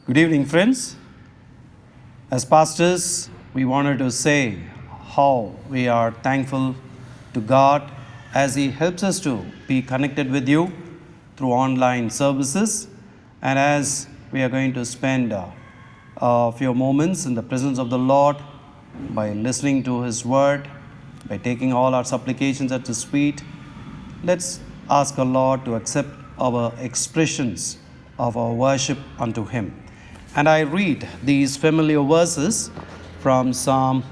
Good evening, friends. As pastors, we wanted to say how we are thankful to God as He helps us to be connected with you through online services, and as we are going to spend a few moments in the presence of the Lord by listening to His word, by taking all our supplications at His feet. Let's ask our Lord to accept our expressions of our worship unto Him. And I read these familiar verses from Psalm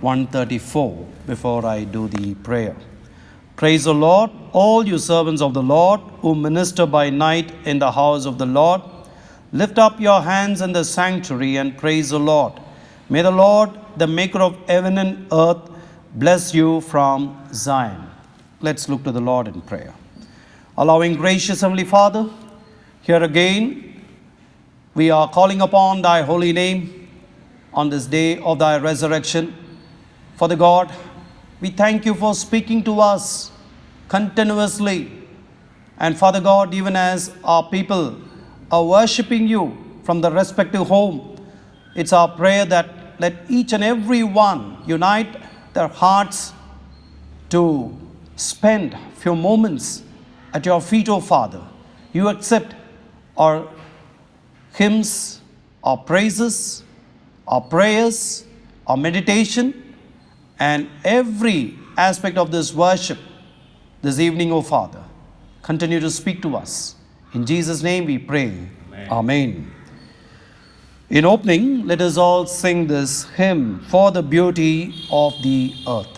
134 before I do the prayer. Praise the Lord, all you servants of the Lord, who minister by night in the house of the Lord. Lift up your hands in the sanctuary and praise the Lord. May the Lord, the maker of heaven and earth, bless you from Zion. Let's look to the Lord in prayer. Allowing gracious Heavenly Father, here again we are calling upon Thy holy name on this day of Thy resurrection. Father God, we thank You for speaking to us continuously. And Father God, even as our people are worshiping You from the respective home, it's our prayer that let each and every one unite their hearts to spend a few moments at Your feet, O Father. You accept our hymns, our praises, our prayers, our meditation, and every aspect of this worship this evening, O Father. Continue to speak to us. In Jesus' name we pray. Amen. In opening, let us all sing this hymn, For the Beauty of the Earth.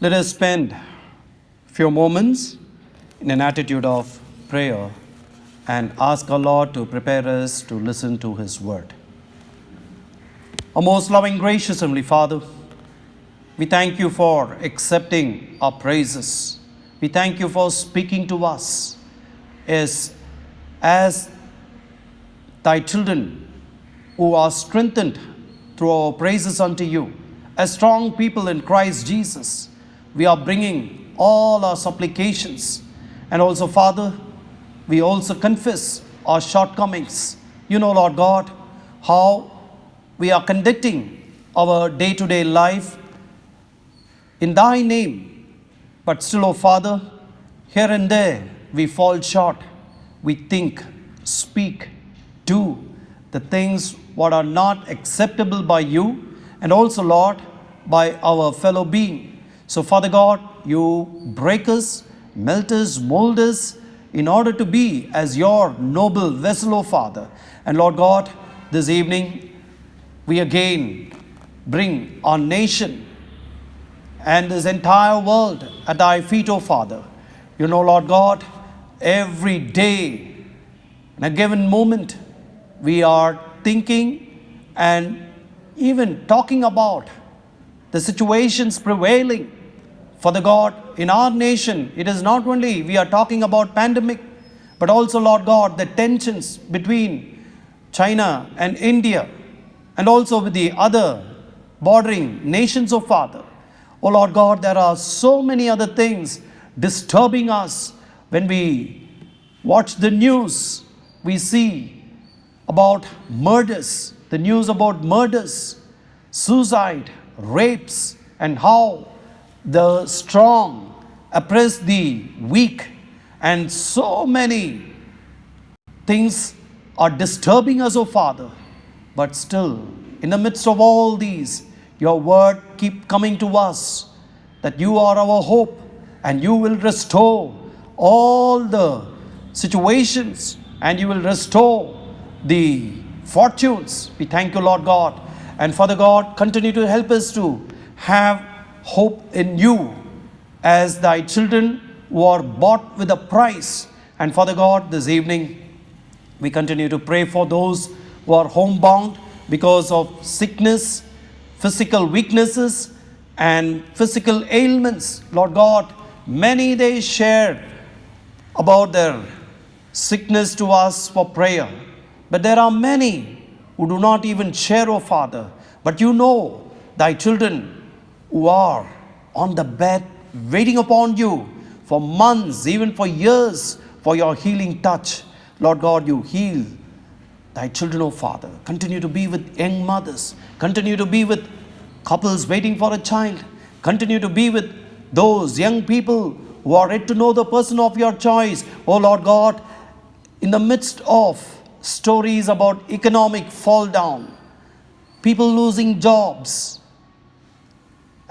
Let us spend a few moments in an attitude of prayer and ask our Lord to prepare us to listen to His word. Our most loving, gracious Heavenly Father, we thank you for accepting our praises. We thank you for speaking to us as thy children who are strengthened through our praises unto you. As strong people in Christ Jesus, we are bringing all our supplications. And also, Father, we also confess our shortcomings. You know, Lord God, how we are conducting our day-to-day life in thy name. But still, oh Father, here and there we fall short. We think, speak, do the things what are not acceptable by you, and also, Lord, by our fellow being. So, Father God, you break us, melt us, mold us in order to be as your noble vessel, O Father. And Lord God, this evening we again bring our nation and this entire world at thy feet, O Father. You know, Lord God, every day, in a given moment, we are thinking and even talking about the situations prevailing. Father God, in our nation, it is not only we are talking about pandemic, but also, Lord God, the tensions between China and India, and also with the other bordering nations, of Father. Oh Lord God, there are so many other things disturbing us. When we watch the news, we see about murders, the news about murders, suicide, rapes, and how the strong oppress the weak, and so many things are disturbing us, O Father. But still, in the midst of all these, your word keep coming to us that you are our hope and you will restore all the situations and you will restore the fortunes. We thank you, Lord God. And Father God, continue to help us to have hope in you as thy children who are bought with a price. And Father God, this evening we continue to pray for those who are homebound because of sickness, physical weaknesses, and physical ailments. Lord God, many they share about their sickness to us for prayer. But there are many who do not even share, O Father. But you know thy children who are on the bed waiting upon you for months, even for years, for your healing touch. Lord God, you heal thy children, O Father. Continue to be with young mothers. Continue to be with couples waiting for a child. Continue to be with those young people who are yet to know the person of your choice. O Lord God, in the midst of stories about economic fall down, people losing jobs,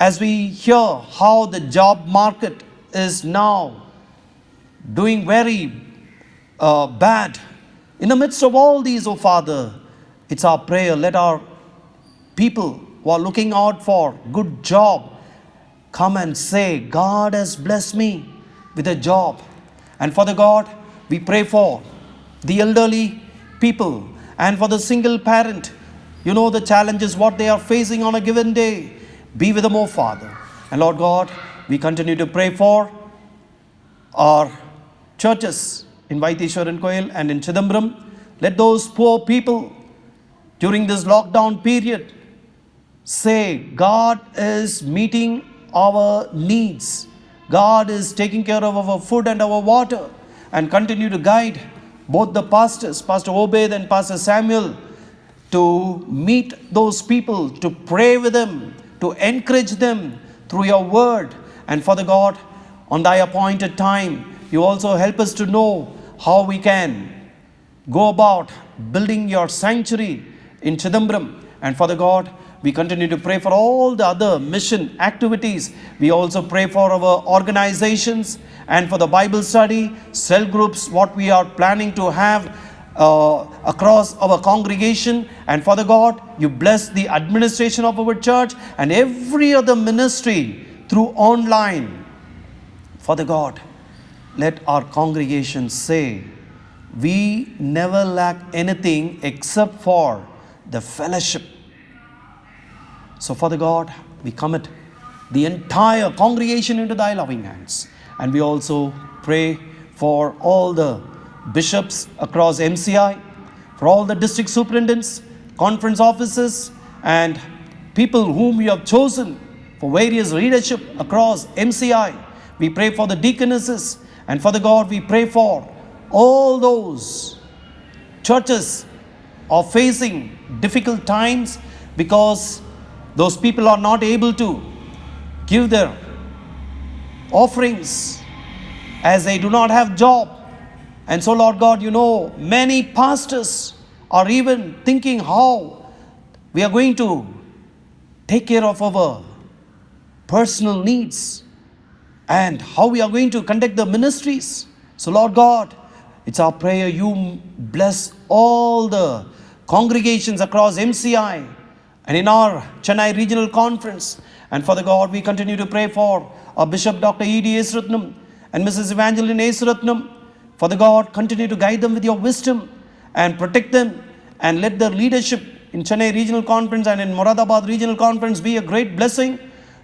as we hear how the job market is now doing very bad. In the midst of all these, O Father, it's our prayer. Let our people who are looking out for good job come and say, God has blessed me with a job. And Father God, we pray for the elderly people and for the single parent. You know the challenges, what they are facing on a given day. Be with them, O Father. And Lord God, we continue to pray for our churches in Vaitishwar and Koil and in Chidambaram. Let those poor people during this lockdown period say, God is meeting our needs. God is taking care of our food and our water. And continue to guide both the pastors, Pastor Obed and Pastor Samuel, to meet those people, to pray with them, to encourage them through your word. And Father God, on thy appointed time, you also help us to know how we can go about building your sanctuary in Chidambaram. And Father God, we continue to pray for all the other mission activities. We also pray for our organizations and for the Bible study, cell groups, what we are planning to have across our congregation. And Father God, you bless the administration of our church and every other ministry through online. Father God, let our congregation say, we never lack anything except for the fellowship. So, Father God, we commit the entire congregation into thy loving hands. And we also pray for all the bishops across MCI, for all the district superintendents, conference officers, and people whom you have chosen for various leadership across MCI. We pray for the deaconesses, and Father God, we pray for all those churches are facing difficult times because those people are not able to give their offerings as they do not have job. And so, Lord God, many pastors are even thinking how we are going to take care of our personal needs and how we are going to conduct the ministries. So, Lord God, it's our prayer you bless all the congregations across MCI and in our Chennai Regional Conference. And Father God, we continue to pray for our Bishop Dr. E.D. Esratnam and Mrs. Evangeline Esratnam. Father God, continue to guide them with your wisdom and protect them, and let their leadership in Chennai Regional Conference and in Moradabad Regional Conference be a great blessing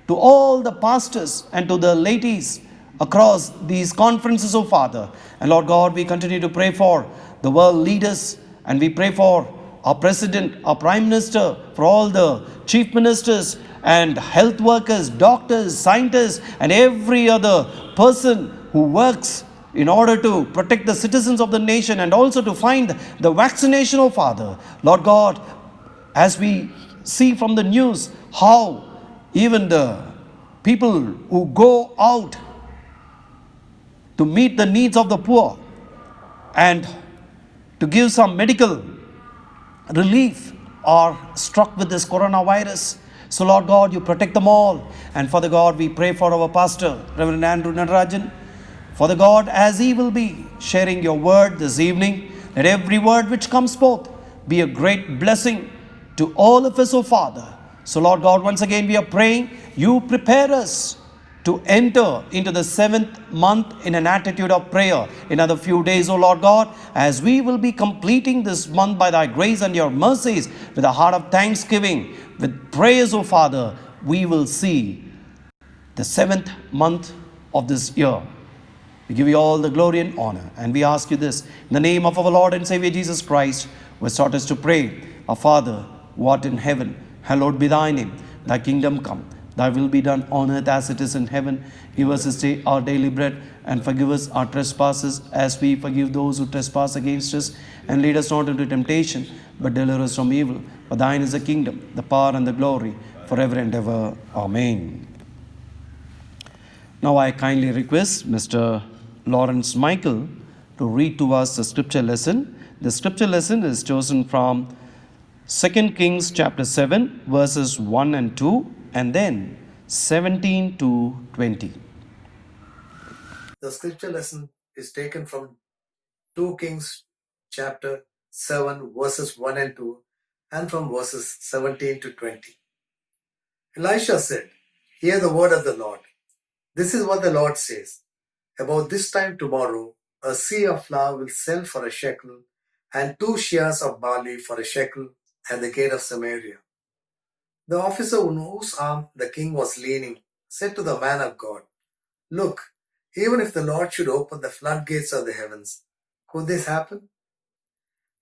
to all the pastors and to the ladies across these conferences, oh Father. And Lord God, we continue to pray for the world leaders, and we pray for our president, our prime minister, for all the chief ministers and health workers, doctors, scientists, and every other person who works in order to protect the citizens of the nation and also to find the vaccination, oh Father. Lord God, as we see from the news how even the people who go out to meet the needs of the poor and to give some medical relief are struck with this coronavirus. So, Lord God, you protect them all. And Father God, we pray for our pastor, Reverend Andrew Natarajan. Father God, as he will be sharing your word this evening, let every word which comes forth be a great blessing to all of us, O Father. So, Lord God, once again we are praying, you prepare us to enter into the 7th month in an attitude of prayer. In another few days, O Lord God, as we will be completing this month by thy grace and your mercies with a heart of thanksgiving, with prayers, O Father, we will see the 7th month of this year. We give you all the glory and honor, and we ask you this in the name of our Lord and Savior Jesus Christ, who has taught us to pray, our Father, who art in heaven, hallowed be thy name. Thy kingdom come, thy will be done on earth as it is in heaven. Give us this day our daily bread, and forgive us our trespasses as we forgive those who trespass against us. And lead us not into temptation, but deliver us from evil. For thine is the kingdom, the power, and the glory, forever and ever. Amen. Now I kindly request Mr. Lawrence Michael to read to us the scripture lesson. The scripture lesson is chosen from 2 Kings chapter 7 verses 1 and 2 and then 17 to 20. The scripture lesson is taken from 2 Kings chapter 7 verses 1 and 2 and from verses 17 to 20. Elisha said, "Hear the word of the Lord. This is what the Lord says. About this time tomorrow, a seah of flour will sell for a shekel, and 2 shears of barley for a shekel at the gate of Samaria." The officer on whose arm the king was leaning said to the man of God, "Look, even if the Lord should open the floodgates of the heavens, could this happen?"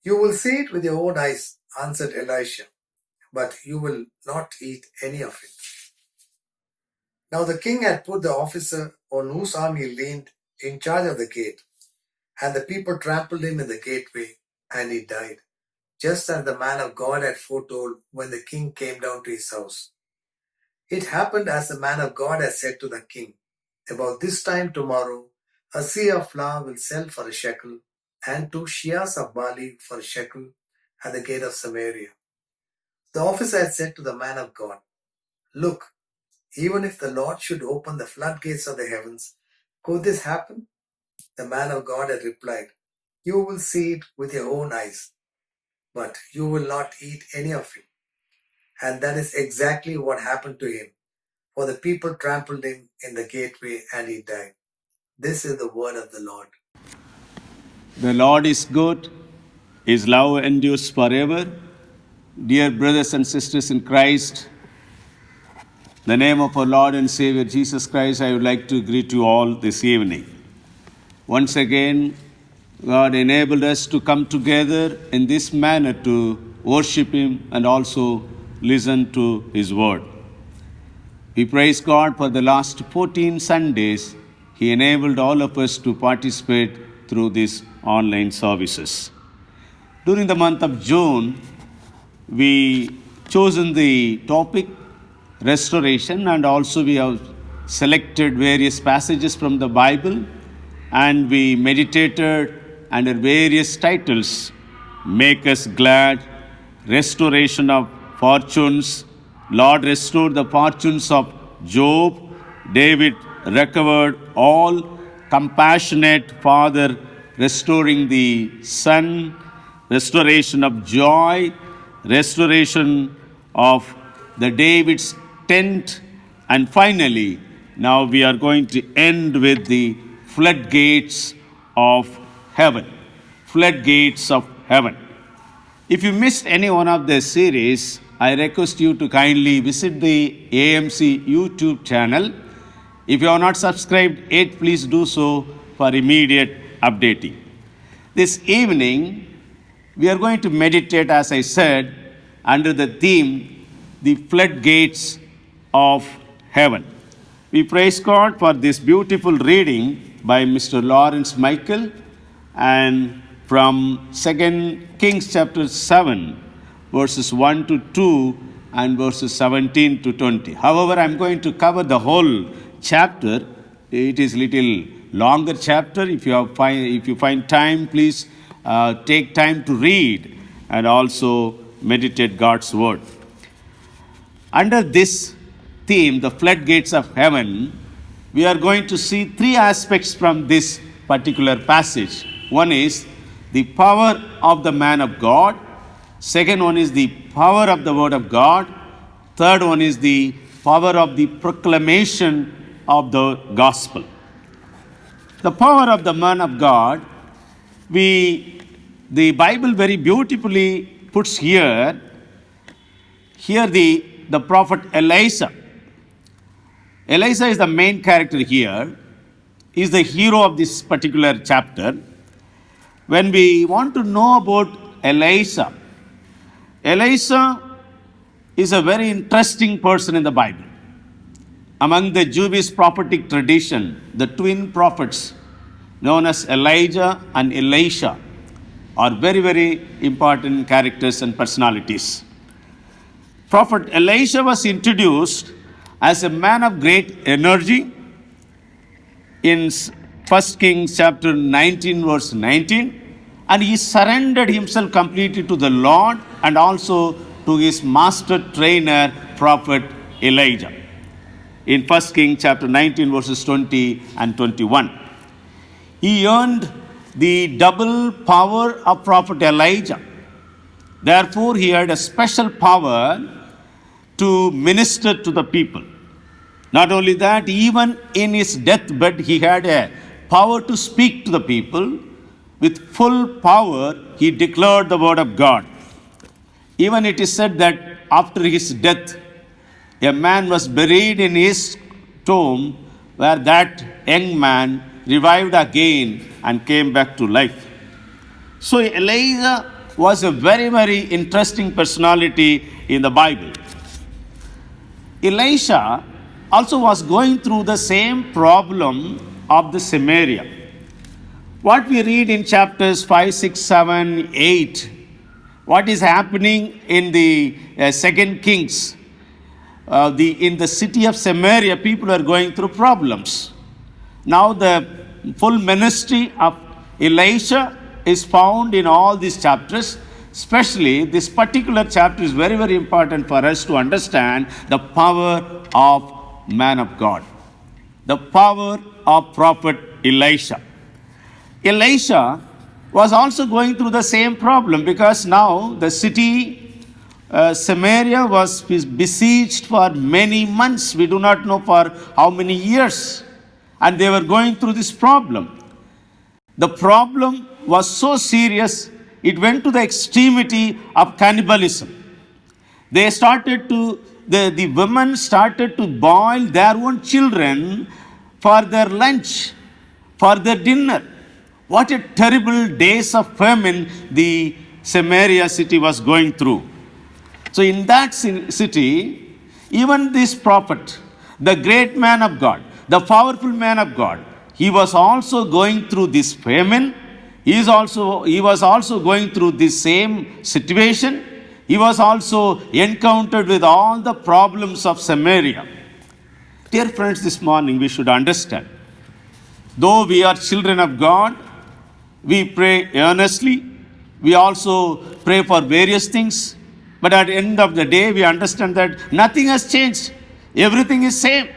"You will see it with your own eyes," answered Elisha, "but you will not eat any of it." Now the king had put the officer on whose arm he leaned in charge of the gate, and the people trampled him in the gateway, and he died, just as the man of God had foretold when the king came down to his house. It happened as the man of God had said to the king, "About this time tomorrow, a seah of flour will sell for a shekel, and 2 shears of barley for a shekel at the gate of Samaria." The officer had said to the man of God, "Look, even if the Lord should open the floodgates of the heavens, could this happen?" The man of God had replied, "You will see it with your own eyes, but you will not eat any of it." And that is exactly what happened to him. For the people trampled him in the gateway, and he died. This is the word of the Lord. The Lord is good, His love endures forever. Dear brothers and sisters in Christ, in the name of our Lord and Savior Jesus Christ, I would like to greet you all this evening. Once again, God enabled us to come together in this manner to worship Him and also listen to His word. We praise God for the last 14 Sundays. He enabled all of us to participate through these online services. During the month of June, we chosen the topic restoration, and also we have selected various passages from the Bible, and we meditated under various titles: Make Us Glad, Restoration of Fortunes, Lord restored the fortunes of Job, David recovered all, Compassionate Father restoring the son, restoration of joy, restoration of the David's tent, and finally, now we are going to end with the floodgates of heaven. Floodgates of heaven. If you missed any one of the series, I request you to kindly visit the AMC YouTube channel. If you are not subscribed yet, please do so for immediate updating. This evening, we are going to meditate, as I said, under the theme, the floodgates of heaven. We praise God for this beautiful reading by Mr. Lawrence Michael, and from 2 Kings chapter 7, verses 1 to 2 and verses 17 to 20. However, I'm going to cover the whole chapter. It is a little longer chapter. If you find time, please take time to read and also meditate God's word. Under this theme, the floodgates of heaven, we are going to see three aspects from this particular passage. One is the power of the man of God. Second one is the power of the word of God. Third one is the power of the proclamation of the gospel. The power of the man of God, the Bible very beautifully puts here the prophet Elisha. Elisha is the main character here. He is the hero of this particular chapter. When we want to know about Elisha is a very interesting person in the Bible. Among the Jewish prophetic tradition, the twin prophets known as Elijah and Elisha are very, very important characters and personalities. Prophet Elisha was introduced as a man of great energy in 1 Kings chapter 19, verse 19, and he surrendered himself completely to the Lord and also to his master trainer, prophet Elijah. In 1 Kings chapter 19, verses 20 and 21. He earned the double power of prophet Elijah. Therefore, he had a special power to minister to the people. Not only that, even in his deathbed, he had a power to speak to the people. With full power, he declared the word of God. Even it is said that after his death, a man was buried in his tomb, where that young man revived again and came back to life. So Elijah was a very, very interesting personality in the Bible. Elisha also was going through the same problem of the Samaria. What we read in chapters 5, 6, 7, 8, what is happening in the 2 Kings, in the city of Samaria, people are going through problems. Now the full ministry of Elisha is found in all these chapters. Especially this particular chapter is very, very important for us to understand the power of man of God. The power of prophet Elisha. Elisha was also going through the same problem because now the city Samaria was besieged for many months. We do not know for how many years. And they were going through this problem. The problem was so serious, it went to the extremity of cannibalism. They started to, the women started to boil their own children for their lunch, for their dinner. What a terrible days of famine the Samaria city was going through. So in that city, even this prophet, the great man of God, the powerful man of God, he was also going through this famine. He was also going through this same situation. He was also encountered with all the problems of Samaria. Dear friends, this morning we should understand, though we are children of God, we pray earnestly. We also pray for various things. But at the end of the day, we understand that nothing has changed. Everything is same.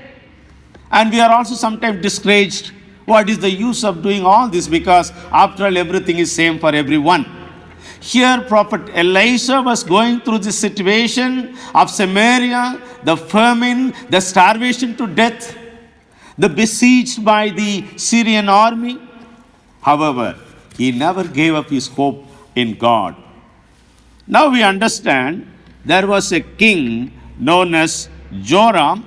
And we are also sometimes discouraged. What is the use of doing all this? Because after all, everything is same for everyone. Here, Prophet Elisha was going through this situation of Samaria, the famine, the starvation to death, the besieged by the Syrian army. However, he never gave up his hope in God. Now we understand there was a king known as Joram,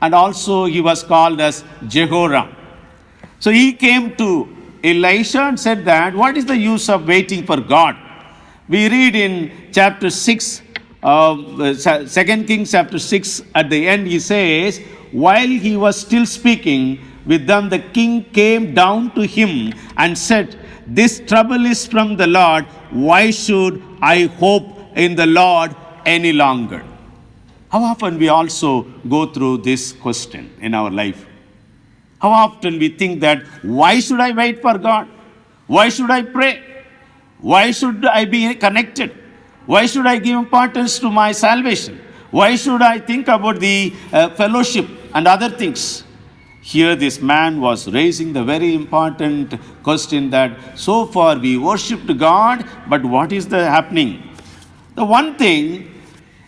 and also he was called as Jehoram. So he came to Elisha and said that, what is the use of waiting for God? We read in chapter 6, 2 Kings chapter 6, at the end he says, while he was still speaking with them, the king came down to him and said, this trouble is from the Lord. Why should I hope in the Lord any longer? How often we also go through this question in our life? How often we think that, why should I wait for God? Why should I pray? Why should I be connected? Why should I give importance to my salvation? Why should I think about the fellowship and other things? Here this man was raising the very important question that so far we worshipped God, but what is the happening? The one thing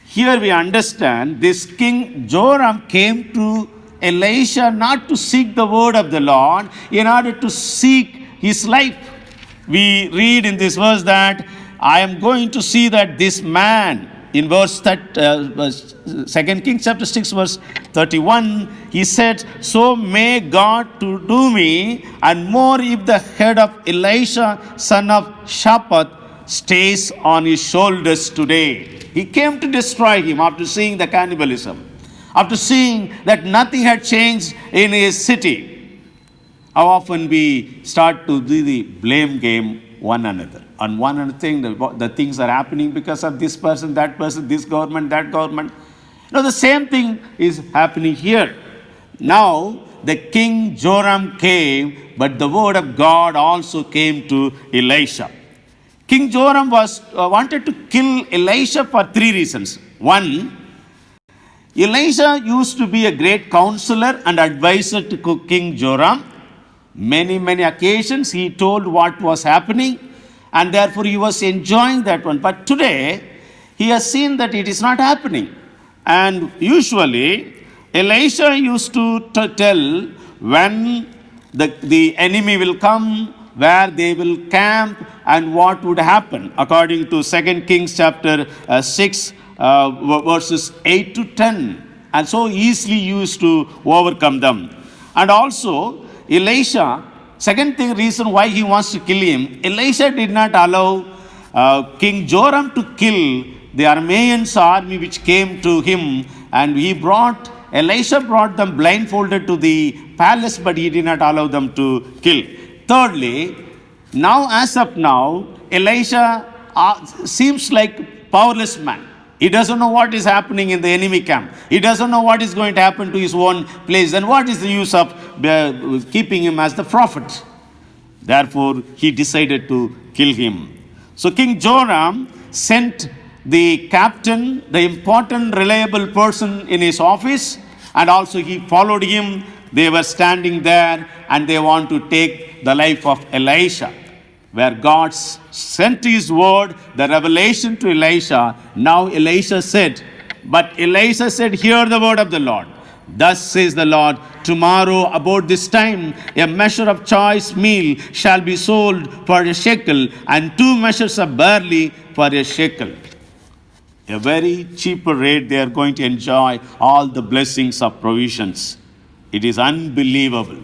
here we understand, this king Joram came to Elisha not to seek the word of the Lord, in order to seek his life. We read in this verse that I am going to see that this man, in verse 2 Kings chapter 6 verse 31, he said, so may God to do me and more if the head of Elisha son of Shaphat stays on his shoulders today. He came to destroy him after seeing the cannibalism, after seeing that nothing had changed in his city. How often we start to do the blame game one another. On one another thing, the things are happening because of this person, this government, that government. The same thing is happening here. Now, the king Joram came, but the word of God also came to Elisha. King Joram wanted to kill Elisha for three reasons. One, Elisha used to be a great counselor and advisor to King Joram. Many occasions he told what was happening, and therefore he was enjoying that one. But today, he has seen that it is not happening. And usually, Elisha used to tell when the enemy will come, where they will camp, and what would happen, according to 2 Kings chapter 6, verses 8 to 10. And so easily used to overcome them. And also, Elisha, second reason why he wants to kill him, Elisha did not allow King Joram to kill the Arameans army which came to him, and Elisha brought them blindfolded to the palace, but he did not allow them to kill. Thirdly, as of now, Elisha seems like powerless man. He doesn't know what is happening in the enemy camp. He doesn't know what is going to happen to his own place. Then what is the use of keeping him as the prophet? Therefore, he decided to kill him. So King Joram sent the captain, the important, reliable person in his office, and also he followed him. They were standing there and they want to take the life of Elisha. where God sent his word, the revelation to Elisha. Now Elisha said, but Elisha said, hear the word of the Lord. Thus says the Lord, tomorrow about this time a measure of choice meal shall be sold for a shekel, and 2 measures of barley for a shekel. A very cheaper rate, they are going to enjoy all the blessings of provisions. It is unbelievable.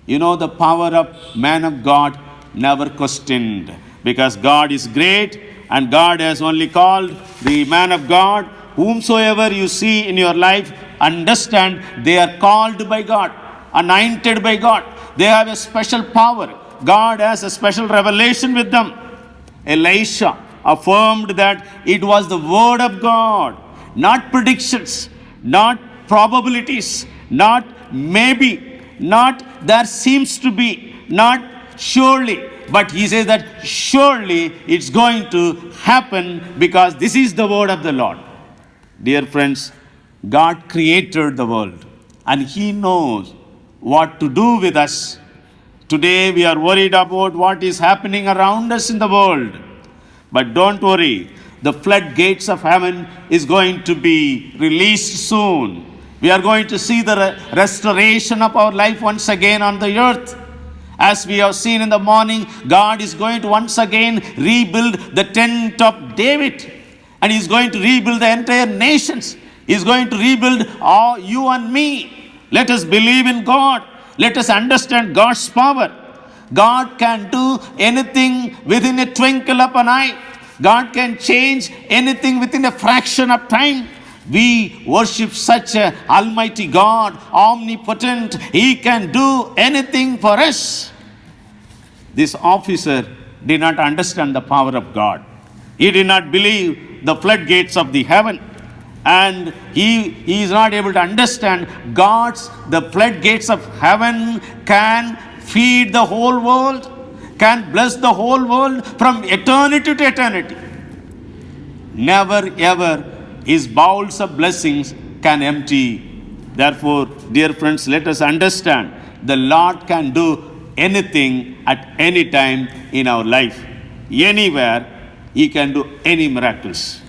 You know, the power of man of God never questioned, because God is great and God has only called the man of God. Whomsoever you see in your life, understand they are called by God, anointed by God. They have a special power. God has a special revelation with them. Elisha affirmed that it was the word of God, not predictions, not probabilities, not maybe, not there seems to be, not surely, but he says that surely it's going to happen because this is the word of the Lord. Dear friends, God created the world and he knows what to do with us. Today we are worried about what is happening around us in the world. But don't worry, the floodgates of heaven is going to be released soon. We are going to see the restoration of our life once again on the earth. As we have seen in the morning, God is going to once again rebuild the tent of David. And He is going to rebuild the entire nations. He is going to rebuild all you and me. Let us believe in God. Let us understand God's power. God can do anything within a twinkle of an eye. God can change anything within a fraction of time. We worship such an almighty God, omnipotent. He can do anything for us. This officer did not understand the power of God. He did not believe the floodgates of the heaven. And he is not able to understand the floodgates of heaven can feed the whole world, can bless the whole world from eternity to eternity. Never ever his bowls of blessings can empty. Therefore, dear friends, let us understand the Lord can do anything at any time in our life. Anywhere, He can do any miracles.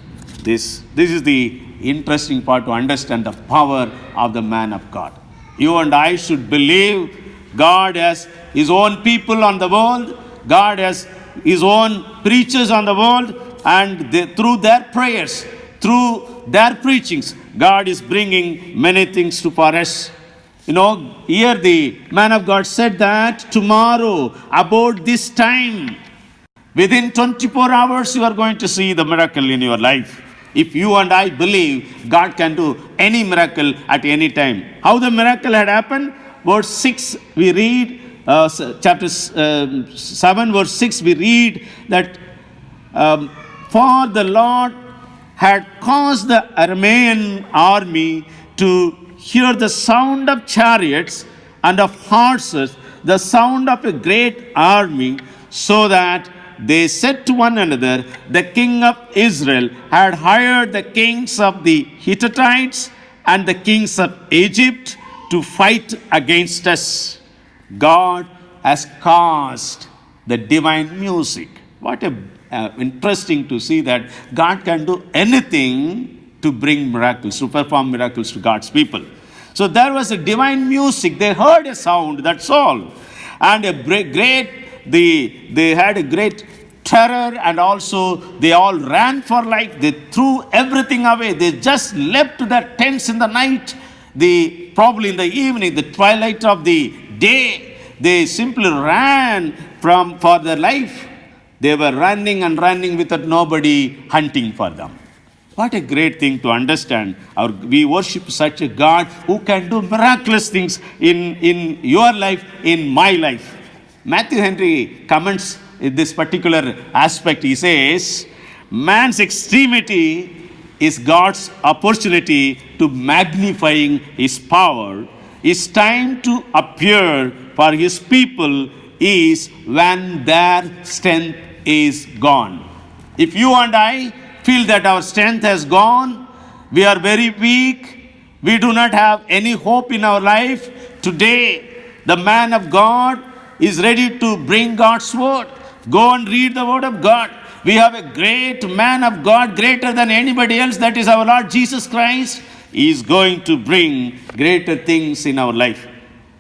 This is the interesting part to understand the power of the man of God. You and I should believe God has His own people on the world. God has His own preachers on the world. And through their prayers, through their preachings, God is bringing many things to for us. You know, here the man of God said that tomorrow, about this time, within 24 hours, you are going to see the miracle in your life. If you and I believe God can do any miracle at any time. How the miracle had happened? Verse 6, we read, chapter 7, verse 6, we read that for the Lord had caused the Aramean army to hear the sound of chariots and of horses, the sound of a great army, so that they said to one another, the king of Israel had hired the kings of the Hittites and the kings of Egypt to fight against us. God has caused the divine music. What a interesting to see that God can do anything to bring miracles, to perform miracles to God's people. So there was a divine music. They heard a sound, that's all. And they had a great terror, and also they all ran for life. They threw everything away. They just left their tents in the night, probably in the evening, the twilight of the day. They simply ran for their life. They were running and running without nobody hunting for them. What a great thing to understand. We worship such a God who can do miraculous things in your life, in my life. Matthew Henry comments this particular aspect. He says, man's extremity is God's opportunity to magnifying His power. His time to appear for His people is when their strength is gone. If you and I feel that our strength has gone, we are very weak, we do not have any hope in our life, today the man of God is ready to bring God's word. Go and read the Word of God. We have a great man of God, greater than anybody else, that is our Lord Jesus Christ. He is going to bring greater things in our life.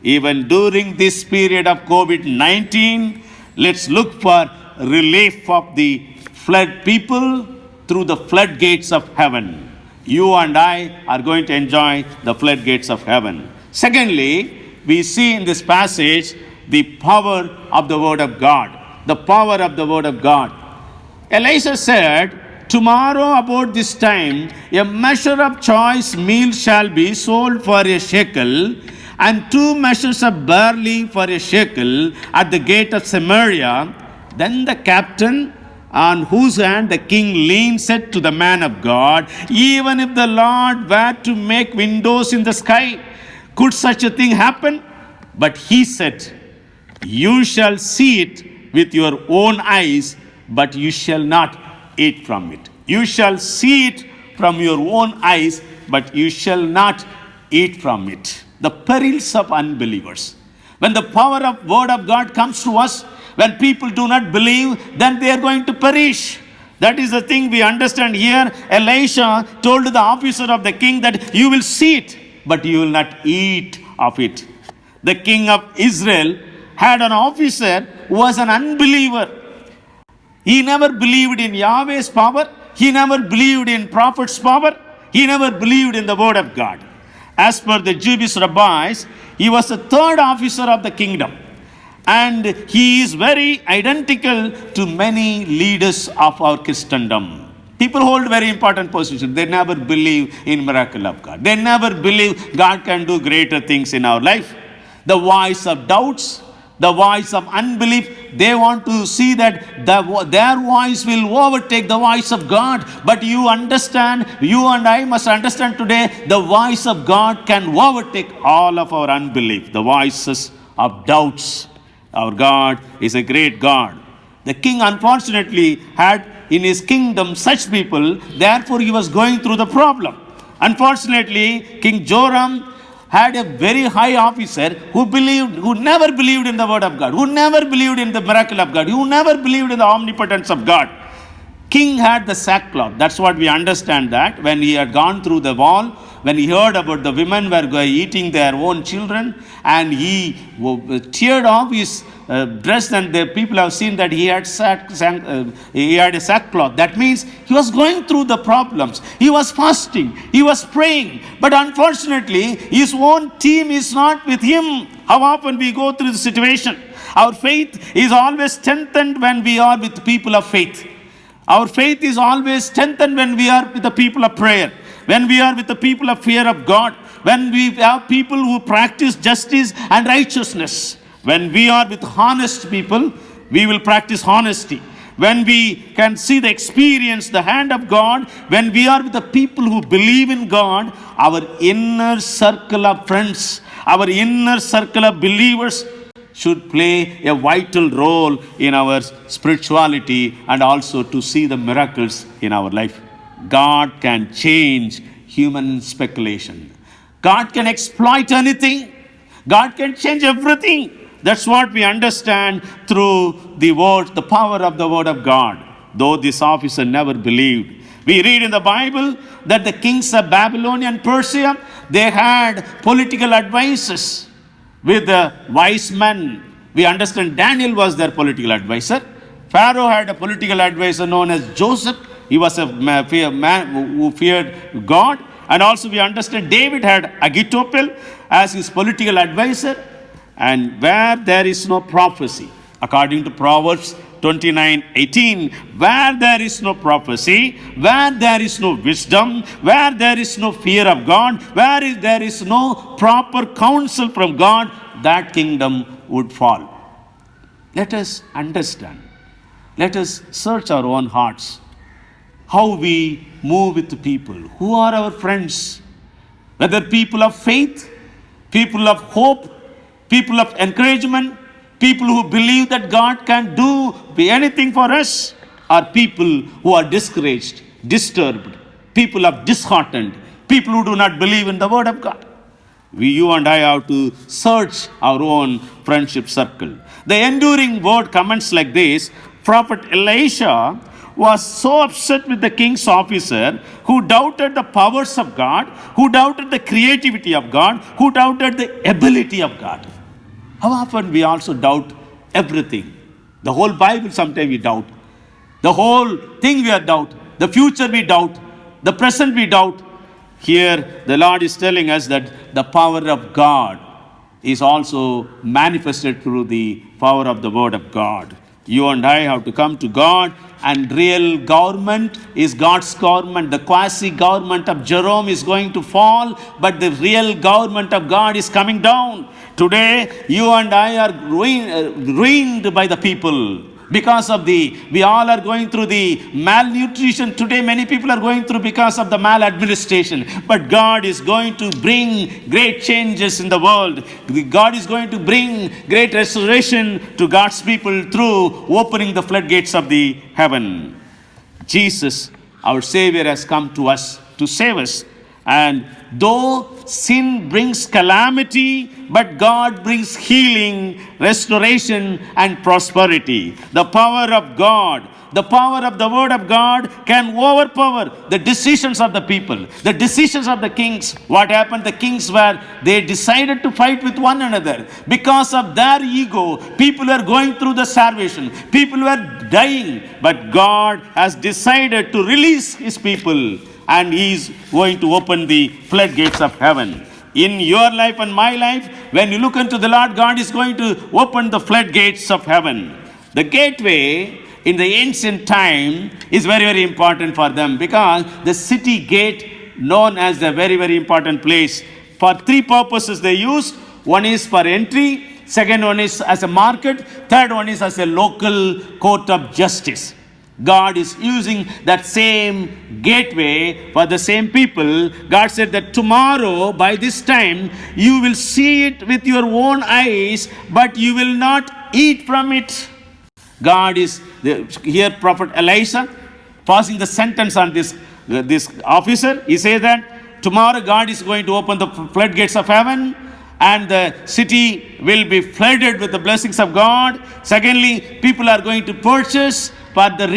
Even during this period of COVID-19, let's look for relief of the flood people through the floodgates of heaven. You and I are going to enjoy the floodgates of heaven. Secondly, we see in this passage the power of the Word of God. The power of the Word of God. Elisha said, tomorrow about this time, a measure of choice meal shall be sold for a shekel, and 2 measures of barley for a shekel at the gate of Samaria. Then the captain, on whose hand the king leaned, said to the man of God, even if the Lord were to make windows in the sky, could such a thing happen? But he said, you shall see it with your own eyes, but you shall not eat from it. You shall see it from your own eyes, but you shall not eat from it. The perils of unbelievers. When the power of Word of God comes to us, when people do not believe, then they are going to perish. That is the thing we understand here. Elisha told the officer of the king that you will see it, but you will not eat of it. The king of Israel had an officer who was an unbeliever. He never believed in Yahweh's power. He never believed in prophet's power. He never believed in the Word of God. As per the Jewish rabbis, he was the third officer of the kingdom. And he is very identical to many leaders of our Christendom. People hold very important positions. They never believe in miracle of God. They never believe God can do greater things in our life. The voice of doubts, the voice of unbelief, they want to see that their voice will overtake the voice of God. But you understand, you and I must understand today, the voice of God can overtake all of our unbelief, the voices of doubts. Our God is a great God. The king unfortunately had in his kingdom such people, therefore he was going through the problem. Unfortunately, King Joram had a very high officer who never believed in the Word of God, who never believed in the miracle of God, who never believed in the omnipotence of God. King had the sackcloth. That's what we understand, that when he had gone through the wall, when he heard about the women were eating their own children, and he teared off his dress, and the people have seen that he had a sackcloth. That means he was going through the problems. He was fasting. He was praying. But unfortunately, his own team is not with him. How often we go through the situation. Our faith is always strengthened when we are with people of faith. Our faith is always strengthened when we are with the people of prayer, when we are with the people of fear of God, when we have people who practice justice and righteousness. When we are with honest people, we will practice honesty. When we can see the experience, the hand of God, when we are with the people who believe in God, our inner circle of friends, our inner circle of believers should play a vital role in our spirituality and also to see the miracles in our life. God can change human speculation. God can exploit anything. God can change everything. That's what we understand through the word, the power of the Word of God. Though this officer never believed. We read in the Bible that the kings of Babylon and Persia, they had political advisors with the wise men. We understand Daniel was their political advisor. Pharaoh had a political advisor known as Joseph. He was a man who feared God. And also we understand David had Ahithophel as his political advisor. And where there is no prophecy, according to Proverbs 29:18, where there is no prophecy, where there is no wisdom, where there is no fear of God, where there is no proper counsel from God, that kingdom would fall. Let us understand. Let us search our own hearts. How we move with people. Who are our friends? Whether people of faith, people of hope, people of encouragement, people who believe that God can do anything for us, or people who are discouraged, disturbed, people of disheartened, people who do not believe in the Word of God. You and I have to search our own friendship circle. The enduring word comments like this: Prophet Elisha was so upset with the king's officer who doubted the powers of God, who doubted the creativity of God, who doubted the ability of God. How often we also doubt everything? The whole Bible sometimes we doubt. The whole thing we are doubt. The future we doubt. The present we doubt. Here the Lord is telling us that the power of God is also manifested through the power of the word of God. You and I have to come to God, and real government is God's government. The quasi-government of Jerome is going to fall, but the real government of God is coming down. Today, you and I are ruined by the people. Because of we all are going through the malnutrition. Today, many people are going through because of the maladministration. But God is going to bring great changes in the world. God is going to bring great restoration to God's people through opening the floodgates of the heaven. Jesus, our Savior, has come to us to save us. And though sin brings calamity, but God brings healing, restoration, and prosperity. The power of God, the power of the word of God can overpower the decisions of the people, the decisions of the kings. What happened? The kings they decided to fight with one another. Because of their ego, people were going through the starvation. People were dying. But God has decided to release his people. And he is going to open the floodgates of heaven. In your life and my life, when you look unto the Lord, God is going to open the floodgates of heaven. The gateway in the ancient time is very, very important for them, because the city gate known as a very, very important place. For three purposes they used. One is for entry, second one is as a market, third one is as a local court of justice. God is using that same gateway for the same people. God said that tomorrow by this time you will see it with your own eyes, but you will not eat from it. God is here. Prophet Elisha passing the sentence on this officer. He says that tomorrow God is going to open the floodgates of heaven, and the city will be flooded with the blessings of God. Secondly, people are going to purchase for the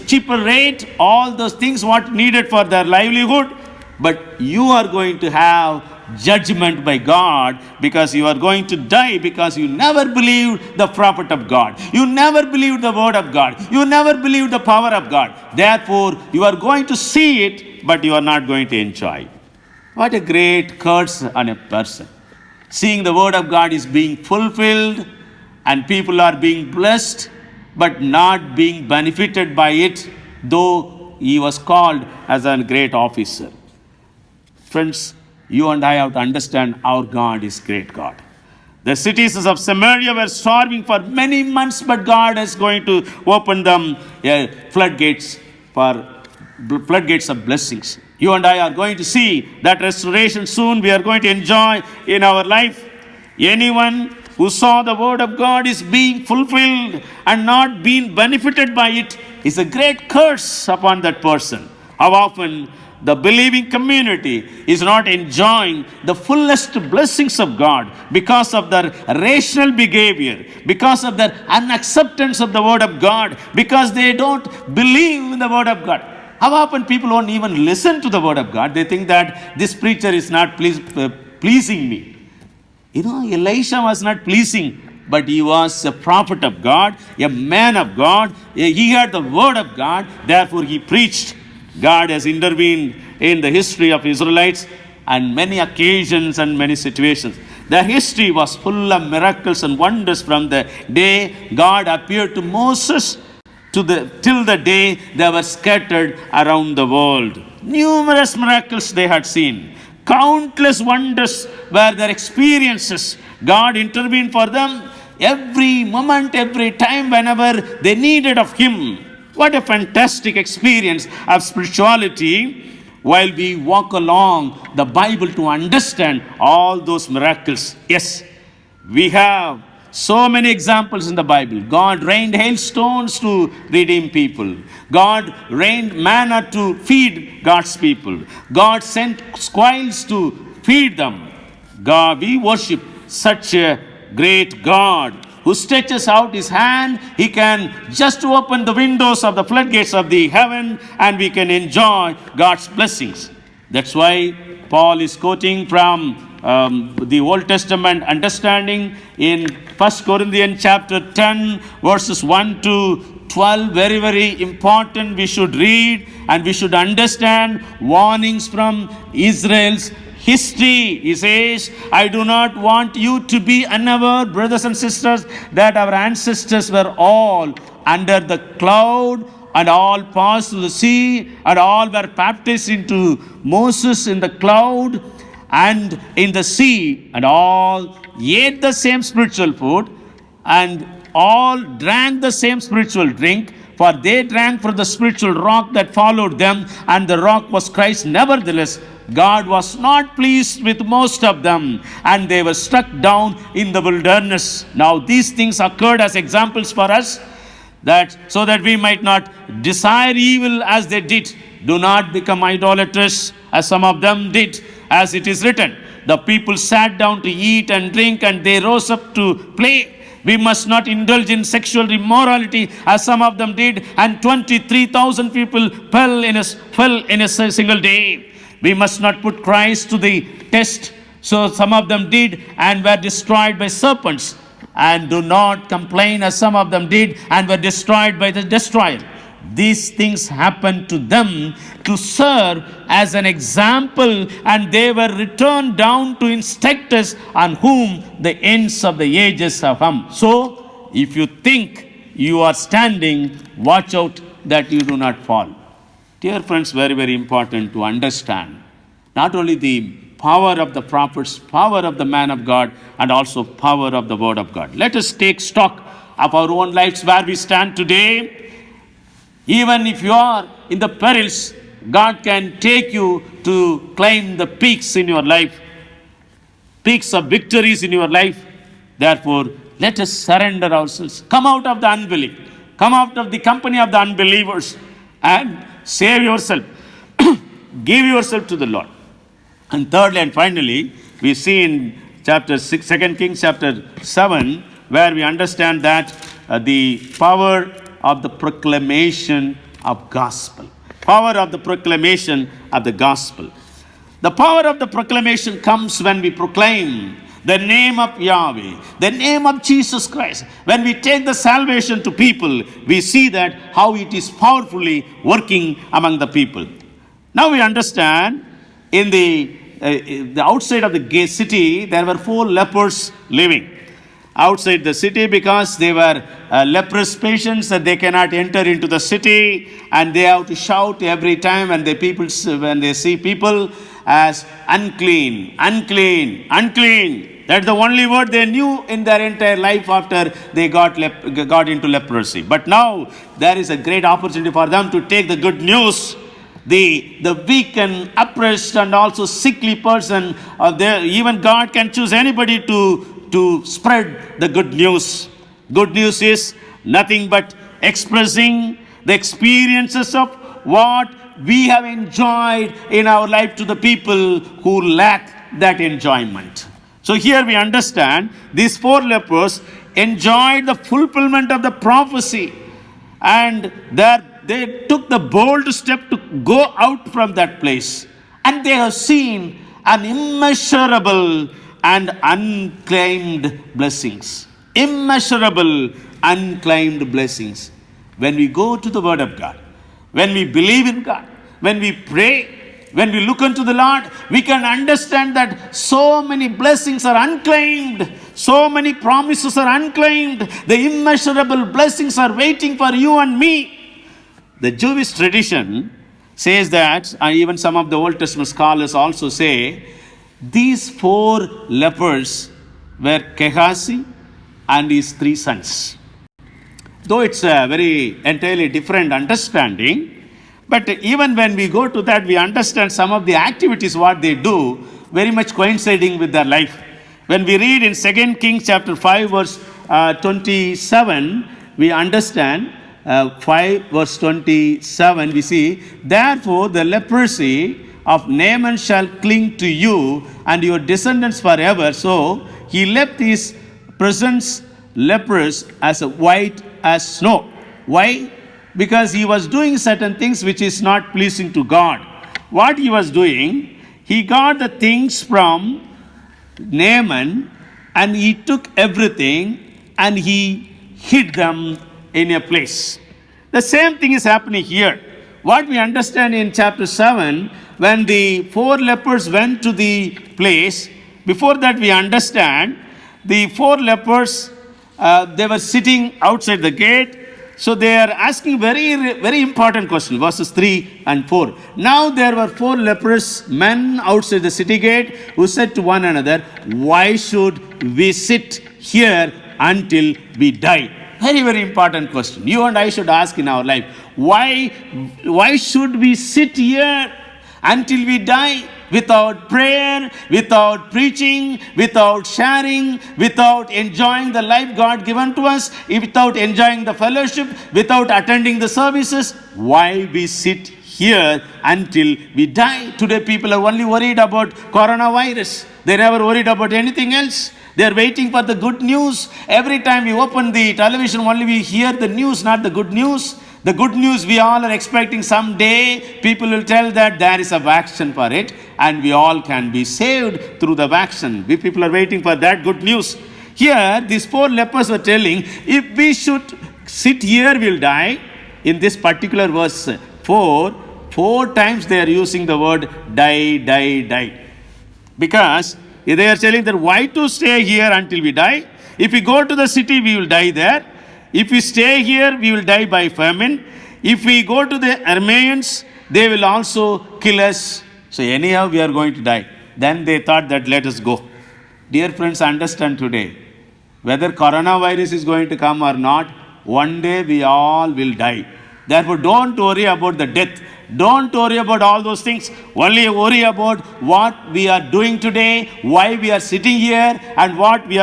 cheaper rate all those things what needed for their livelihood. But you are going to have judgment by God, because you are going to die, because you never believed the prophet of God. You never believed the word of God. You never believed the power of God. Therefore, you are going to see it, but you are not going to enjoy. What a great curse on a person. Seeing the word of God is being fulfilled and people are being blessed, but not being benefited by it, though he was called as a great officer. Friends, you and I have to understand our God is great God. The citizens of Samaria were starving for many months, but God is going to open them floodgates of blessings. You and I are going to see that restoration soon. We are going to enjoy in our life. Anyone who saw the word of God is being fulfilled and not being benefited by it is a great curse upon that person. How often the believing community is not enjoying the fullest blessings of God because of their rational behavior, because of their unacceptance of the word of God, because they don't believe in the word of God. How often people won't even listen to the word of God? They think that this preacher is not pleasing me. You know, Elisha was not pleasing, but he was a prophet of God, a man of God. He had the word of God, therefore he preached. God has intervened in the history of Israelites on many occasions and many situations. Their history was full of miracles and wonders from the day God appeared to Moses till the day they were scattered around the world. Numerous miracles they had seen. Countless wonders were their experiences. God intervened for them every moment, every time, whenever they needed of Him. What a fantastic experience of spirituality while we walk along the Bible to understand all those miracles. Yes, we have so many examples in the Bible. God rained hailstones to redeem people. God rained manna to feed God's people. God sent squirrels to feed them. God, we worship such a great God. who stretches out his hand, he can just open the windows of the floodgates of the heaven and we can enjoy God's blessings. That's why Paul is quoting from the Old Testament understanding in 1 Corinthians chapter 10 verses 1 to 12. Very, very important. We should read and we should understand warnings from Israel's history. He says, I do not want you to be unaware, brothers and sisters, that our ancestors were all under the cloud and all passed through the sea and all were baptized into Moses in the cloud and in the sea, and all ate the same spiritual food and all drank the same spiritual drink, for they drank from the spiritual rock that followed them, and the rock was Christ. Nevertheless, God was not pleased with most of them, and they were struck down in the wilderness. Now these things occurred as examples for us, that so that we might not desire evil as they did. Do not become idolaters as some of them did, as it is written, the people sat down to eat and drink and they rose up to play. We must not indulge in sexual immorality as some of them did, and 23,000 people fell in a single day. We must not put Christ to the test, so some of them did and were destroyed by serpents. And do not complain as some of them did and were destroyed by the destroyer. These things happened to them to serve as an example, and they were returned down to instruct us, on whom the ends of the ages have come. So, if you think you are standing, watch out that you do not fall. Dear friends, very, very important to understand not only the power of the prophets, power of the man of God, and also power of the word of God. Let us take stock of our own lives where we stand today. Even if you are in the perils, God can take you to climb the peaks in your life, peaks of victories in your life. Therefore, let us surrender ourselves. Come out of the unbelief. Come out of the company of the unbelievers and save yourself. Give yourself to the Lord. And thirdly and finally, we see in chapter 6, 2 Kings chapter 7, where we understand that the power of the proclamation of gospel. Power of the proclamation of the gospel. The power of the proclamation comes when we proclaim the name of Yahweh, the name of Jesus Christ. When we take the salvation to people, we see that how it is powerfully working among the people. Now we understand in the outside of the city, there were 4 lepers living outside the city, because they were leprous patients that they cannot enter into the city, and they have to shout every time when they see people as unclean, unclean, unclean. That's the only word they knew in their entire life after they got into leprosy. But now there is a great opportunity for them to take the good news. The weak and oppressed and also sickly person, even God can choose anybody to spread the good news. Good news is nothing but expressing the experiences of what we have enjoyed in our life to the people who lack that enjoyment. So here we understand these 4 lepers enjoyed the fulfillment of the prophecy, and they took the bold step to go out from that place, and they have seen an immeasurable and unclaimed blessings. Immeasurable, unclaimed blessings. When we go to the Word of God, when we believe in God, when we pray, when we look unto the Lord, we can understand that so many blessings are unclaimed. So many promises are unclaimed. The immeasurable blessings are waiting for you and me. The Jewish tradition says that, and even some of the Old Testament scholars also say, these 4 lepers were Gehazi and his 3 sons. Though it's a very entirely different understanding, but even when we go to that, we understand some of the activities, what they do, very much coinciding with their life. When we read in 2 Kings chapter 5 verse 27, we understand 5 verse 27, we see, therefore the leprosy of Naaman shall cling to you and your descendants forever. So he left his presence leprous as white as snow. Why? Because he was doing certain things which is not pleasing to God. What he was doing, he got the things from Naaman and he took everything and he hid them in a place. The same thing is happening here. What we understand in chapter 7, when the 4 lepers went to the place, before that we understand the 4 lepers, they were sitting outside the gate. So they are asking very important question, verses 3 and 4. Now there were 4 leprous men outside the city gate who said to one another, why should we sit here until we die? Very important question. You and I should ask in our life, why should we sit here until we die without prayer, without preaching, without sharing, without enjoying the life God given to us, without enjoying the fellowship, without attending the services? Why we sit here until we die? Today people are only worried about coronavirus. They never worried about anything else. They are waiting for the good news. Every time we open the television, only we hear the news, not the good news. The good news we all are expecting someday. People will tell that there is a vaccine for it and we all can be saved through the vaccine. We people are waiting for that good news. Here, these 4 lepers were telling, if we should sit here, we'll die. In this particular verse 4 times they are using the word die. Because they are telling that why to stay here until we die? If we go to the city, we will die there. If we stay here, we will die by famine. If we go to the Arameans, they will also kill us. So anyhow, we are going to die. Then they thought that let us go. Dear friends, understand today, whether coronavirus is going to come or not, one day we all will die. Therefore, don't worry about the death. Don't worry about all those things. Only worry about what we are doing today, why we are sitting here, and why we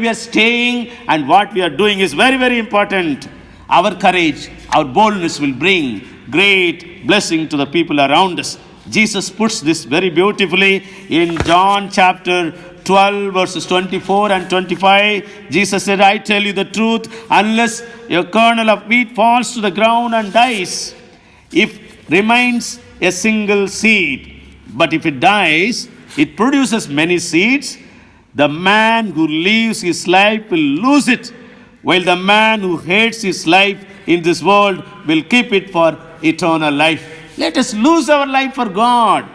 are staying, and what we are doing is very important. Our courage, our boldness will bring great blessing to the people around us. Jesus puts this very beautifully in John chapter 12 verses 24 and 25. Jesus said, I tell you the truth, unless a kernel of wheat falls to the ground and dies, if remains a single seed, but if it dies, it produces many seeds. The man who lives his life will lose it, while the man who hates his life in this world will keep it for eternal life. Let us lose our life for God.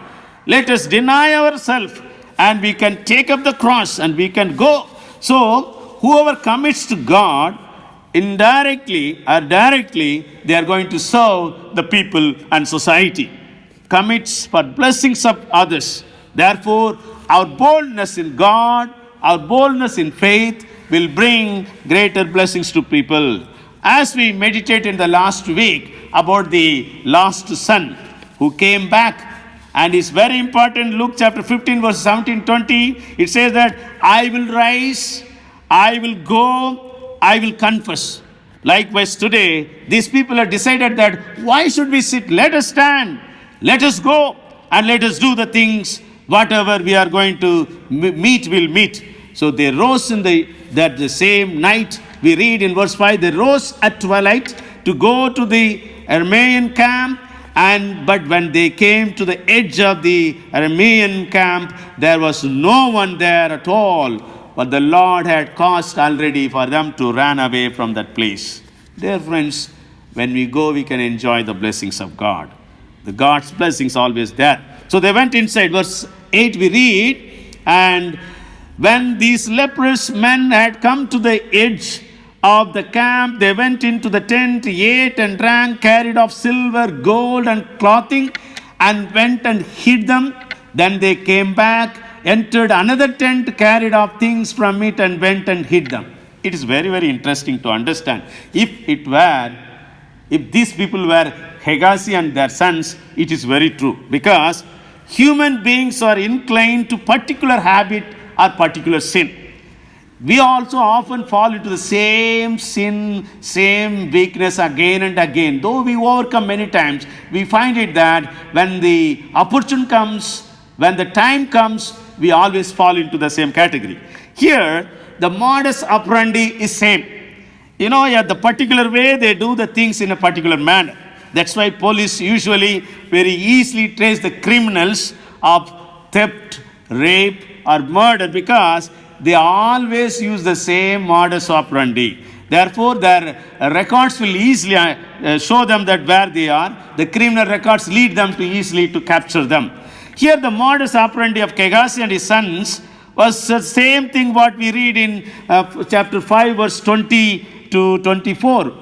Let us deny ourselves, and we can take up the cross and we can go. So, whoever commits to God, indirectly or directly, they are going to serve the people and society. Commits for blessings of others. Therefore, our boldness in God, our boldness in faith will bring greater blessings to people. As we meditate in the last week about the lost son who came back, and it's very important, Luke chapter 15 verse 17-20, it says that I will rise, I will go, I will confess. Likewise today, these people have decided that why should we sit? Let us stand, let us go, and let us do the things, whatever we are going to meet, we'll meet. So they rose in the same night. We read in verse 5, they rose at twilight to go to the Aramean camp. But when they came to the edge of the Aramean camp, there was no one there at all. But the Lord had caused already for them to run away from that place. Dear friends, when we go, we can enjoy the blessings of God. The God's blessings always there. So they went inside. Verse 8 we read, and when these leprous men had come to the edge of the camp, they went into the tent, ate and drank, carried off silver, gold, and clothing, and went and hid them. Then they came back, entered another tent, carried off things from it, and went and hid them. It is very interesting to understand. If these people were Hegazi and their sons, it is very true. Because human beings are inclined to particular habit or particular sin. We also often fall into the same sin, same weakness again and again. Though we overcome many times, we find it that when the opportunity comes, when the time comes, we always fall into the same category. Here, the modus operandi is same. You know, yeah, the particular way they do the things in a particular manner. That's why police usually very easily trace the criminals of theft, rape, or murder, because they always use the same modus operandi. Therefore, their records will easily show them that where they are. The criminal records lead them to easily to capture them. Here, the modus operandi of Gehazi and his sons was the same thing what we read in chapter 5, verse 20 to 24.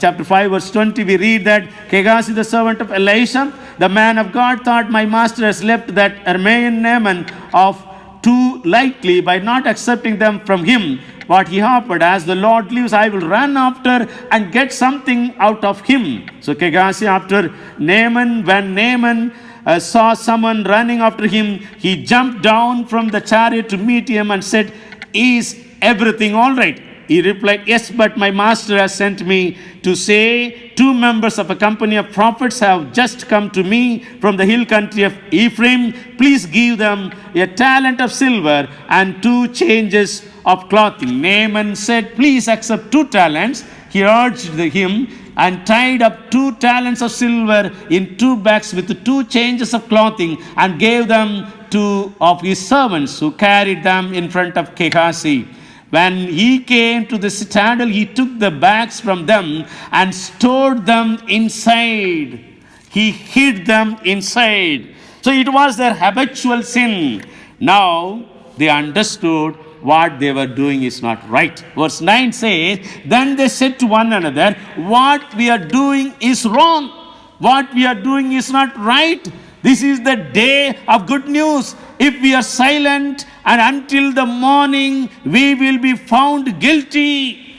Chapter 5, verse 20, we read that Gehazi, the servant of Elisha, the man of God, thought, my master has left that Aramean Naaman of too lightly by not accepting them from him what he offered. As the Lord lives, I will run after and get something out of him. So Gehazi after Naaman, when Naaman saw someone running after him, he jumped down from the chariot to meet him and said, is everything all right? He replied, yes, but my master has sent me to say, 2 members of a company of prophets have just come to me from the hill country of Ephraim. Please give them a talent of silver and 2 changes of clothing. Naaman said, please accept 2 talents. He urged him and tied up 2 talents of silver in 2 bags with 2 changes of clothing and gave them to of his servants, who carried them in front of Gehazi. When he came to the citadel, he took the bags from them and stored them inside. He hid them inside. So it was their habitual sin. Now they understood what they were doing is not right. Verse 9 says, then they said to one another, what we are doing is wrong. What we are doing is not right. This is the day of good news. If we are silent and until the morning, we will be found guilty.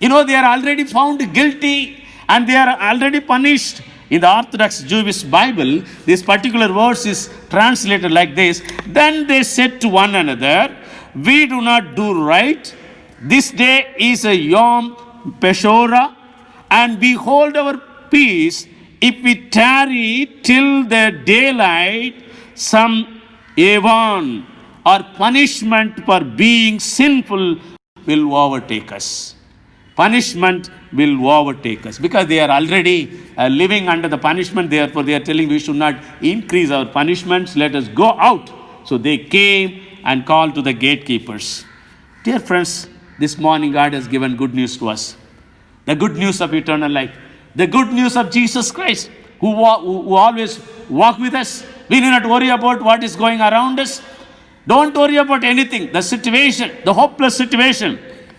You know, they are already found guilty and they are already punished. In the Orthodox Jewish Bible, this particular verse is translated like this. Then they said to one another, we do not do right. This day is a Yom Peshorah, and we hold our peace. If we tarry till the daylight, some Avon or punishment for being sinful will overtake us. Punishment will overtake us because they are already living under the punishment. Therefore, they are telling we should not increase our punishments. Let us go out. So they came and called to the gatekeepers. Dear friends, this morning God has given good news to us. The good news of eternal life. The good news of Jesus Christ, who always walk with us. We need not worry about what is going around us. Don't worry about anything, the situation, the hopeless situation.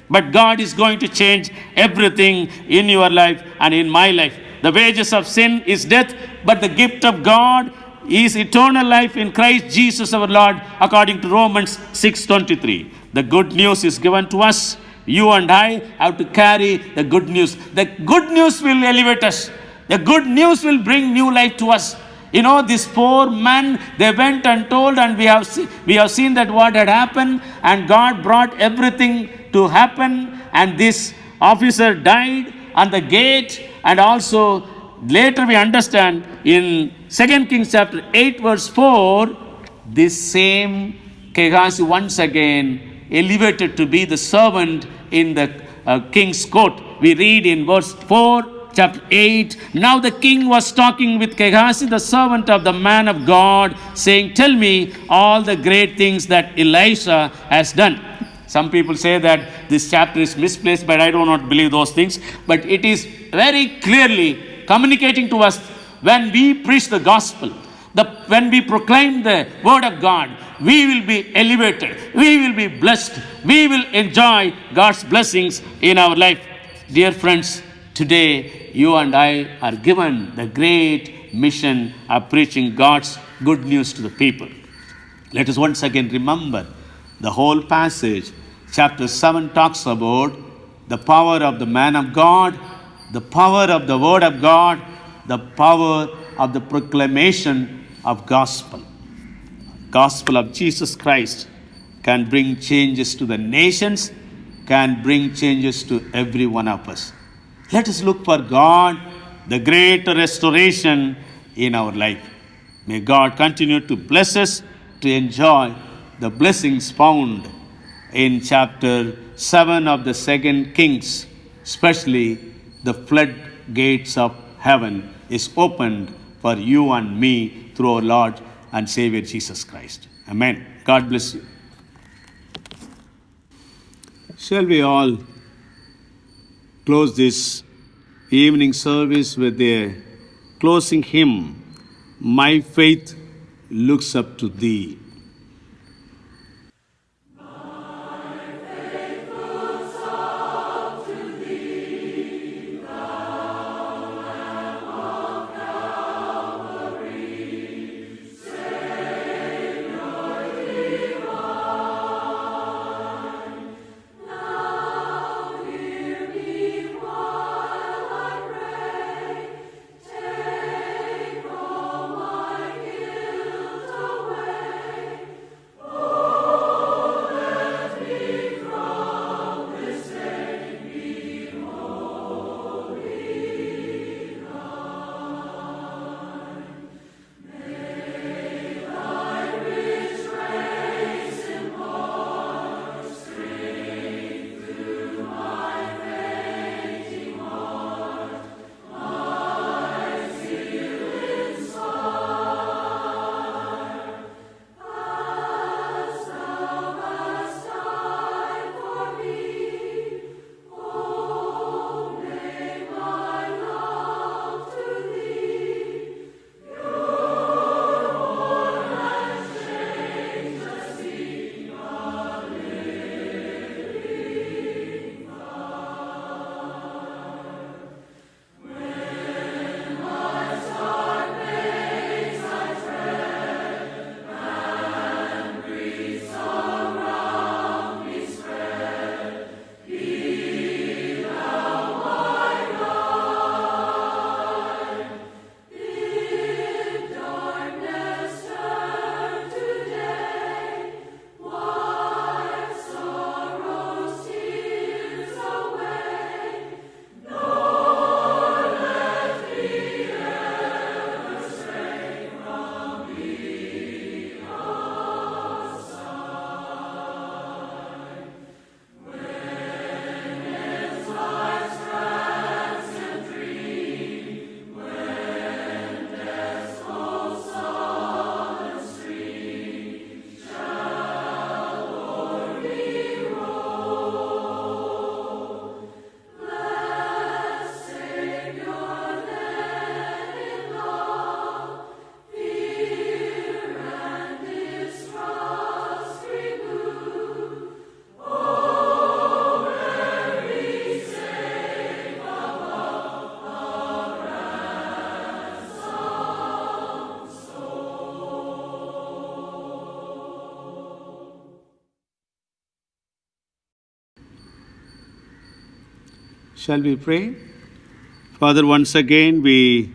But God is going to change everything in your life and in my life. The wages of sin is death, but the gift of God is eternal life in Christ Jesus our Lord, according to Romans 6:23. The good news is given to us. You and I have to carry the good news. The good news will elevate us. The good news will bring new life to us. You know, these 4 men, they went and told, and we have seen that what had happened, and God brought everything to happen, and this officer died on the gate. And also later we understand in 2 Kings chapter 8 verse 4, this same Gehazi once again elevated to be the servant in the king's court. We read in verse 4, chapter 8, now the king was talking with Gehazi, the servant of the man of God, saying, tell me all the great things that Elisha has done. Some people say that this chapter is misplaced, but I do not believe those things. But it is very clearly communicating to us when we preach the gospel, when we proclaim the word of God, we will be elevated, we will be blessed, we will enjoy God's blessings in our life. Dear friends, today you and I are given the great mission of preaching God's good news to the people. Let us once again remember the whole passage. Chapter 7 talks about the power of the man of God, the power of the word of God, the power of the proclamation of gospel. Gospel of Jesus Christ can bring changes to the nations, can bring changes to every one of us. Let us look for God, the great restoration in our life. May God continue to bless us to enjoy the blessings found in chapter 7 of the second Kings, especially the floodgates of heaven is opened for you and me through our Lord and Savior Jesus Christ. Amen. God bless you. Shall we all close this evening service with a closing hymn, My Faith Looks Up to Thee. Shall we pray? Father, once again we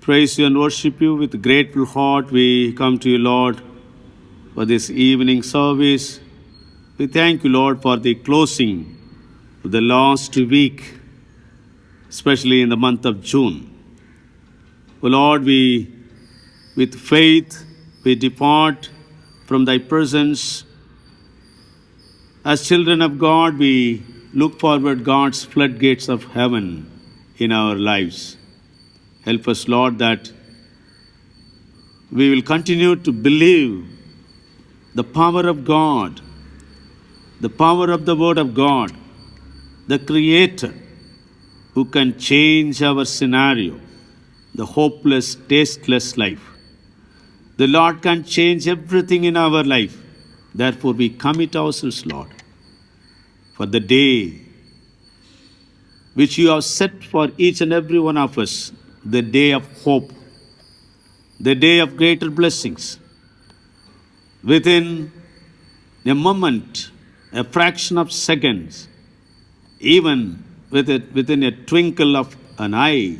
praise you and worship you with a grateful heart. We come to you, Lord, for this evening service. We thank you, Lord, for the closing of the last week, especially in the month of June. O Lord, with faith, we depart from thy presence. As children of God, we look forward God's floodgates of heaven in our lives. Help us, Lord, that we will continue to believe the power of God, the power of the Word of God, the Creator who can change our scenario, the hopeless, tasteless life. The Lord can change everything in our life. Therefore, we commit ourselves, Lord, for the day which you have set for each and every one of us, the day of hope, the day of greater blessings. Within a moment, a fraction of seconds, even within a twinkle of an eye,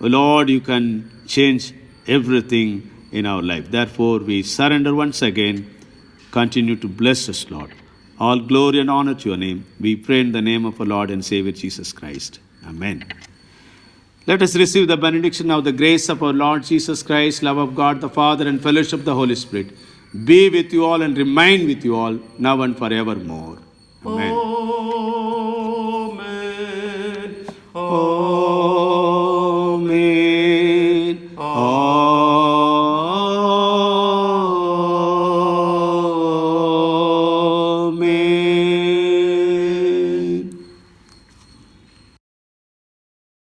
oh Lord, you can change everything in our life. Therefore, we surrender once again. Continue to bless us, Lord. All glory and honor to your name. We pray in the name of our Lord and Savior Jesus Christ. Amen. Let us receive the benediction of the grace of our Lord Jesus Christ, love of God the Father, and fellowship of the Holy Spirit be with you all and remain with you all now and forevermore. Amen.